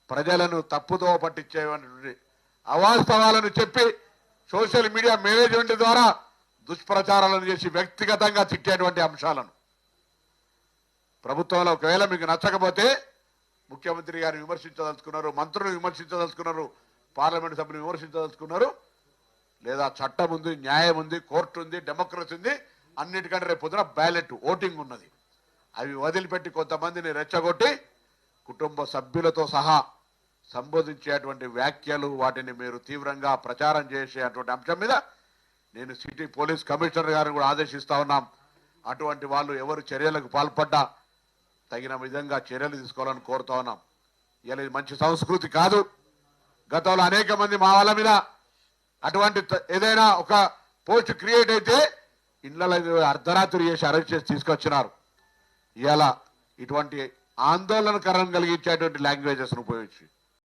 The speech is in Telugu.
ప్రజలను తప్పుదో పట్టించేటువంటి అవాస్తవాలను చెప్పి సోషల్ మీడియా మేనేజ్మెంట్ ద్వారా దుష్ప్రచారాలను చేసి వ్యక్తిగతంగా తిట్టేటువంటి అంశాలను ప్రభుత్వంలో ఒకవేళ మీకు నచ్చకపోతే ముఖ్యమంత్రి గారిని విమర్శించదలుచుకున్నారు, మంత్రులను విమర్శించదలుచుకున్నారు, పార్లమెంట్ సభ్యులు విమర్శించదలుచుకున్నారు, లేదా చట్టం ఉంది, న్యాయం ఉంది, కోర్టు ఉంది, డెమోక్రసీ ఉంది, అన్నిటికంటే రేపు పొద్దున బ్యాలెట్ ఓటింగ్ ఉన్నది. అవి వదిలిపెట్టి కొంతమందిని రెచ్చగొట్టి కుటుంబ సభ్యులతో సహా సంబోధించేటువంటి వ్యాఖ్యలు వాటిని మీరు తీవ్రంగా ప్రచారం చేసేటువంటి అంశం మీద నేను సిటీ పోలీస్ కమిషనర్ గారిని కూడా ఆదేశిస్తా ఉన్నాం. అటువంటి వాళ్ళు ఎవరు చర్యలకు పాల్పడ్డా తగిన విధంగా చర్యలు తీసుకోవాలని కోరుతా ఉన్నాం. ఇలా ఇది మంచి సంస్కృతి కాదు. గతంలో అనేక మంది మా వాళ్ళ మీద అటువంటి ఏదైనా ఒక పోస్ట్ క్రియేట్ అయితే ఇళ్లలో అర్ధరాత్రి చేసి అరెస్ట్ చేసి తీసుకొచ్చినారు. ఇలా ఇటువంటి ఆందోళనకరం కలిగించేటువంటి లాంగ్వేజెస్ను ఉపయోగించి